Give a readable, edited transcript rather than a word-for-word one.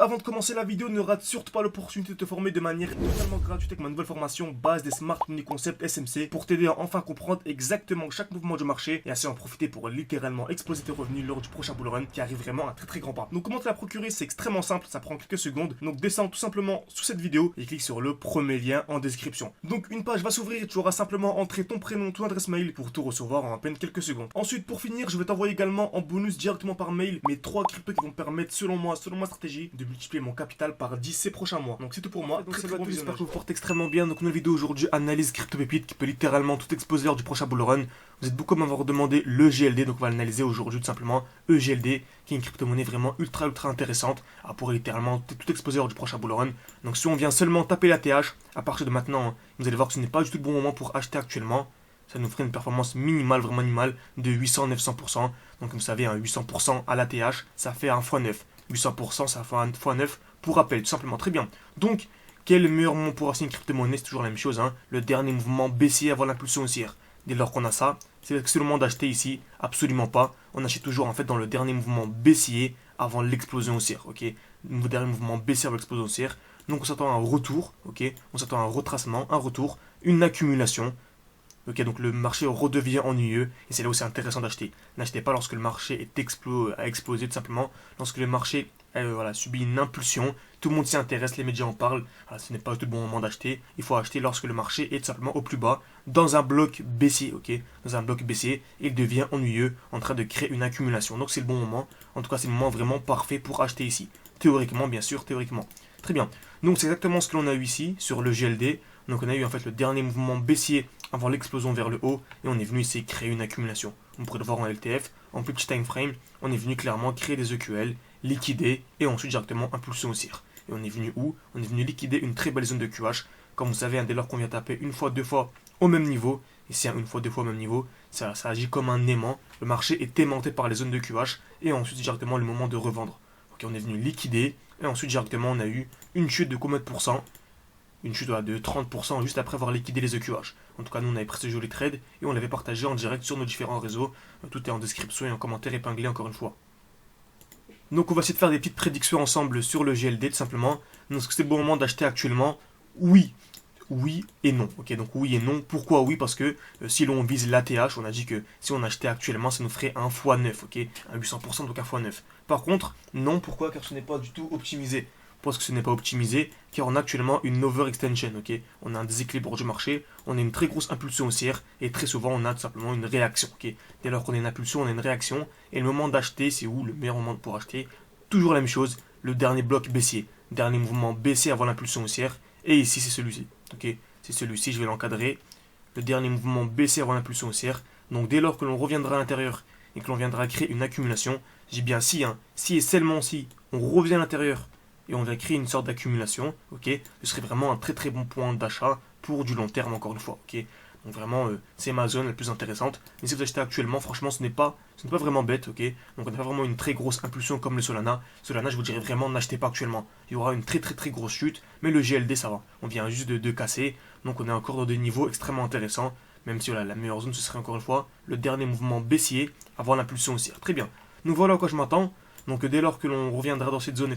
avant de commencer la vidéo, ne rate surtout pas l'opportunité de te former de manière totalement gratuite avec ma nouvelle formation base des Smart Money Concept SMC pour t'aider à enfin comprendre exactement chaque mouvement du marché et ainsi en profiter pour littéralement exploser tes revenus lors du prochain bull run qui arrive vraiment à très très grand pas. Donc comment te la procurer, c'est extrêmement simple, ça prend quelques secondes. Donc descends tout simplement sous cette vidéo et clique sur le premier lien en description. Donc une page va s'ouvrir et tu auras simplement entré ton prénom, ton adresse mail pour tout recevoir en à peine quelques secondes. Ensuite pour finir, je vais t'envoyer également en bonus directement par mail mes 3 cryptos qui vont me permettre selon ma stratégie de multiplier mon capital par 10 ces prochains mois. Donc c'est tout pour moi. Donc c'est bon, j'espère que vous portez extrêmement bien. Donc nouvelle vidéo aujourd'hui, analyse crypto pépite qui peut littéralement tout exploser lors du prochain bull run. Vous êtes beaucoup à m'avoir demandé le GLD, donc on va l'analyser aujourd'hui tout simplement. EGLD, qui est une crypto-monnaie vraiment ultra intéressante, à pourrait littéralement tout exploser lors du prochain bull run. Donc si on vient seulement taper la TH, à partir de maintenant, vous allez voir que ce n'est pas du tout le bon moment pour acheter actuellement. Ça nous ferait une performance minimale, vraiment minimale, de 800-900%. Donc comme vous savez, 800% à la TH, ça fait un x9. 800%, ça fait un x9 pour rappel, tout simplement. Très bien. Donc, quel est le meilleur moment pour acheter une crypto-monnaie? C'est toujours la même chose. Le dernier mouvement baissier avant l'impulsion haussière. Dès lors qu'on a ça, c'est le moment d'acheter ici? Absolument pas. On achète toujours en fait dans le dernier mouvement baissier avant l'explosion haussière. Ok, le dernier mouvement baissier avant l'explosion haussière. Donc on s'attend à un retour. Ok, on s'attend à un retracement, un retour, une accumulation. Ok, donc le marché redevient ennuyeux et c'est là où c'est intéressant d'acheter. N'achetez pas lorsque le marché a explosé, tout simplement. Lorsque le marché subit une impulsion, tout le monde s'y intéresse, les médias en parlent. Ce n'est pas tout le bon moment d'acheter. Il faut acheter lorsque le marché est tout simplement au plus bas, dans un bloc baissier. Ok, dans un bloc baissier, il devient ennuyeux, en train de créer une accumulation. Donc c'est le bon moment. En tout cas, c'est le moment vraiment parfait pour acheter ici. Théoriquement, bien sûr, théoriquement. Très bien. Donc c'est exactement ce que l'on a eu ici sur le GLD. Donc on a eu en fait le dernier mouvement baissier avant l'explosion vers le haut et on est venu ici créer une accumulation. On pourrait le voir en LTF, en plus petit time frame, on est venu clairement créer des EQL, liquider et ensuite directement impulsion haussière. Et on est venu où? On est venu liquider une très belle zone de QH. Comme vous savez, dès lors qu'on vient taper une fois, deux fois au même niveau, ici une fois, deux fois au même niveau, ça agit comme un aimant. Le marché est aimanté par les zones de QH et ensuite directement le moment de revendre. Ok, on est venu liquider et ensuite directement on a eu une chute de combien de pourcents? Une chute de 30% juste après avoir liquidé les EQH. En tout cas, nous, on avait pris ce joli trade et on l'avait partagé en direct sur nos différents réseaux. Tout est en description et en commentaire épinglé encore une fois. Donc, on va essayer de faire des petites prédictions ensemble sur le GLD, tout simplement. Donc, est-ce que c'est le bon moment d'acheter actuellement? Oui. Oui et non. Ok, donc oui et non. Pourquoi oui? Parce que si l'on vise l'ATH, on a dit que si on achetait actuellement, ça nous ferait un x9. Ok, un 800%, donc un x9. Par contre, non. Pourquoi? Car ce n'est pas du tout optimisé. Parce que ce n'est pas optimisé, car on a actuellement une overextension, ok. On a un déséquilibre du marché, on a une très grosse impulsion haussière, et très souvent on a tout simplement une réaction, ok. Dès lors qu'on a une impulsion, on a une réaction, et le moment d'acheter, c'est où le meilleur moment pour acheter? Toujours la même chose, le dernier bloc baissier, dernier mouvement baissier avant l'impulsion haussière, et ici c'est celui-ci, ok. C'est celui-ci, je vais l'encadrer, le dernier mouvement baissier avant l'impulsion haussière. Donc dès lors que l'on reviendra à l'intérieur, et que l'on viendra créer une accumulation, j'ai bien si, si et seulement si, on revient à l'intérieur, et on va créer une sorte d'accumulation, ok. Ce serait vraiment un très bon point d'achat pour du long terme encore une fois, ok. Donc vraiment, c'est ma zone la plus intéressante. Mais si vous achetez actuellement, franchement, ce n'est pas vraiment bête, ok. Donc on n'a pas vraiment une très grosse impulsion comme le Solana. Solana, je vous dirais vraiment, n'achetez pas actuellement. Il y aura une très grosse chute, mais le GLD, ça va. On vient juste de casser, donc on est encore dans des niveaux extrêmement intéressants. Même si la meilleure zone, ce serait encore une fois le dernier mouvement baissier avant l'impulsion haussière. Très bien. Donc voilà à quoi je m'attends. Donc dès lors que l'on reviendra dans cette zone